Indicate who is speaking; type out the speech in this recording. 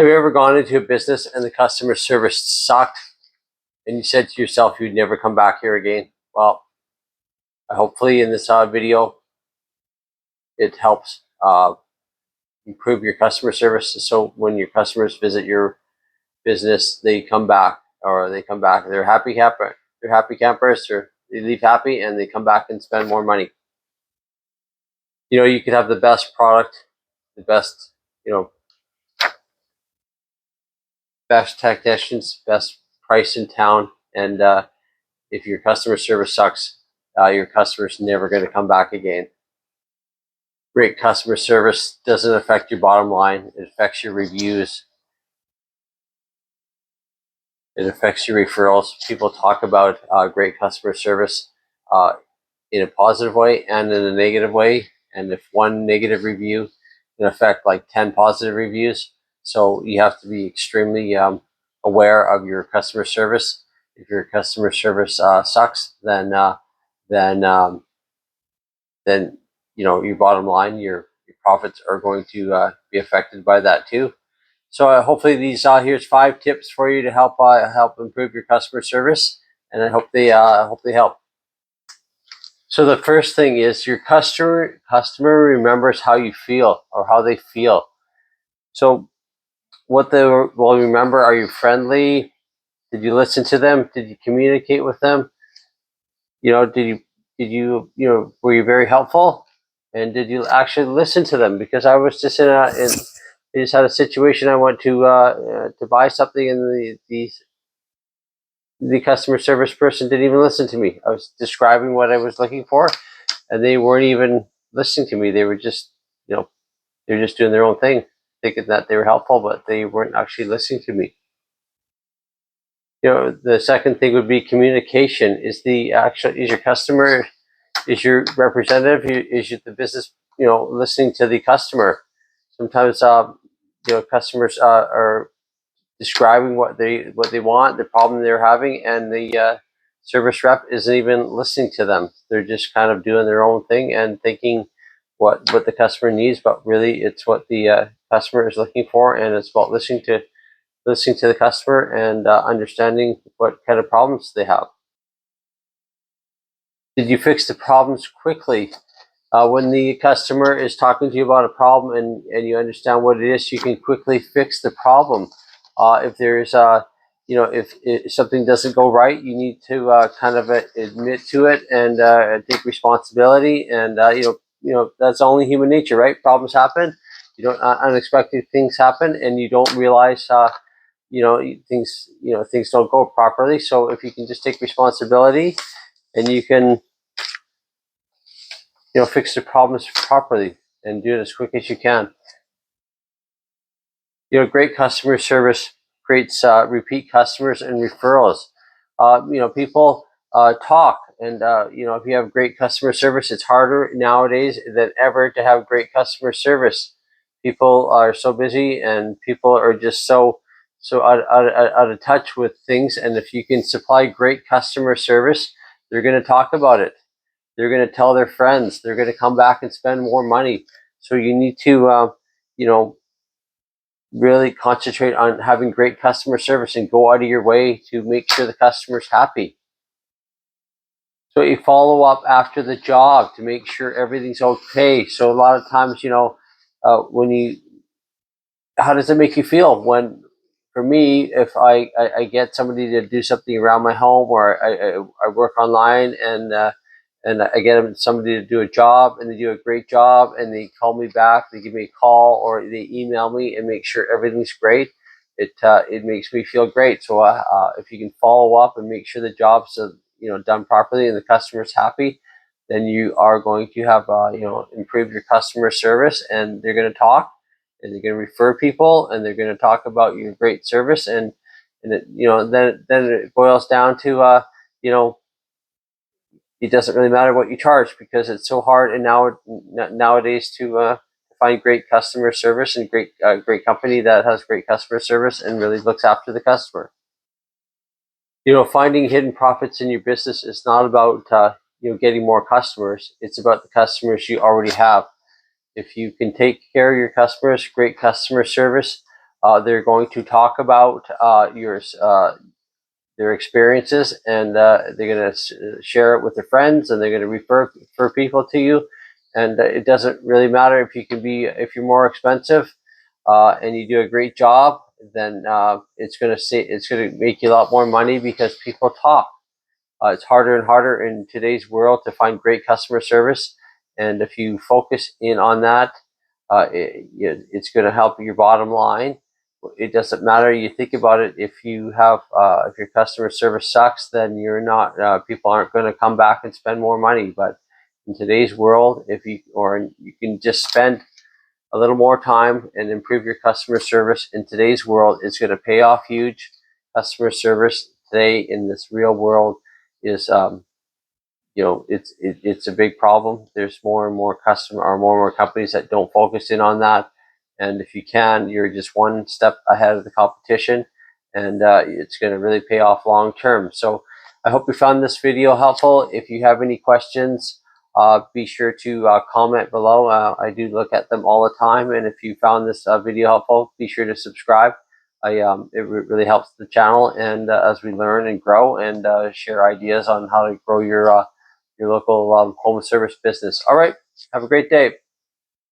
Speaker 1: Have you ever gone into a business and the customer service sucked and you said to yourself you'd never come back here again? Well, hopefully in this video, it helps improve your customer service. So when your customers visit your business, they come back, they're happy campers, or they leave happy and they come back and spend more money. You know, you could have the best product, the best, best technicians, best price in town, and if your customer service sucks, your customer's never going to come back again. Great customer service doesn't affect your bottom line. It affects your reviews. It affects your referrals. People talk about great customer service in a positive way and in a negative way. And if one negative review can affect like 10 positive reviews, so you have to be extremely aware of your customer service. If your customer service sucks, then you know, your bottom line, your profits are going to be affected by that too. So hopefully these here's 5 tips for you to help improve your customer service, and I hope they help. So the first thing is your customer remembers how you feel or how they feel. So what they will remember: are you friendly? Did you listen to them? Did you communicate with them? You know, did you were you very helpful? And did you actually listen to them? Because I was just I just had a situation. I went to buy something, and the customer service person didn't even listen to me. I was describing what I was looking for, and they weren't even listening to me. They were just, they were just doing their own thing, thinking that they were helpful, but they weren't actually listening to me. You know, the second thing would be communication. Is your customer, is your representative, is the business, listening to the customer? Sometimes, customers are describing what they want, the problem they're having, and the service rep isn't even listening to them. They're just kind of doing their own thing and thinking what the customer needs, but really it's what the customer is looking for, and it's about listening to the customer and understanding what kind of problems they have. Did you fix the problems quickly? When the customer is talking to you about a problem and you understand what it is, you can quickly fix the problem. If there's if something doesn't go right, you need to kind of admit to it and take responsibility. And that's only human nature, right? Problems happen. Unexpected things happen, and you don't realize things don't go properly. So if you can just take responsibility, and you can fix the problems properly and do it as quick as you can. Great customer service creates repeat customers and referrals. People talk, and if you have great customer service, it's harder nowadays than ever to have great customer service. People are so busy, and people are just so out of touch with things. And if you can supply great customer service, they're going to talk about it. They're going to tell their friends. They're going to come back and spend more money. So you need to, really concentrate on having great customer service and go out of your way to make sure the customer's happy. So you follow up after the job to make sure everything's okay. So a lot of times, how does it make you feel when, for me, if I get somebody to do something around my home, or I work online, and I get somebody to do a job, and they do a great job, and they call me back, they give me a call, or they email me and make sure everything's great. It makes me feel great. So if you can follow up and make sure the job's done properly and the customer's happy, then you are going to have improve your customer service, and they're going to talk, and they're going to refer people, and they're going to talk about your great service, and it, then it boils down to it doesn't really matter what you charge, because it's so hard and nowadays to find great customer service and great company that has great customer service and really looks after the customer. Finding hidden profits in your business is not about getting more customers. It's about the customers you already have. If you can take care of your customers, great customer service, They're going to talk about their experiences, and they're going to share it with their friends, and they're going to refer people to you. And it doesn't really matter if you're more expensive and you do a great job, then it's going to make you a lot more money because people talk. It's harder and harder in today's world to find great customer service, and if you focus in on that, it's going to help your bottom line. It doesn't matter. You think about it. If your customer service sucks, then you're not. People aren't going to come back and spend more money. But in today's world, you can just spend a little more time and improve your customer service in today's world, it's going to pay off huge. Customer service today in this real world is it's a big problem. There's more and more companies that don't focus in on that, and if you can, you're just one step ahead of the competition, and it's going to really pay off long term. So I hope you found this video helpful. If you have any questions, be sure to comment below. I do look at them all the time, and if you found this video helpful, be sure to subscribe. It really helps the channel, and as we learn and grow and share ideas on how to grow your local home service business. All right. Have a great day.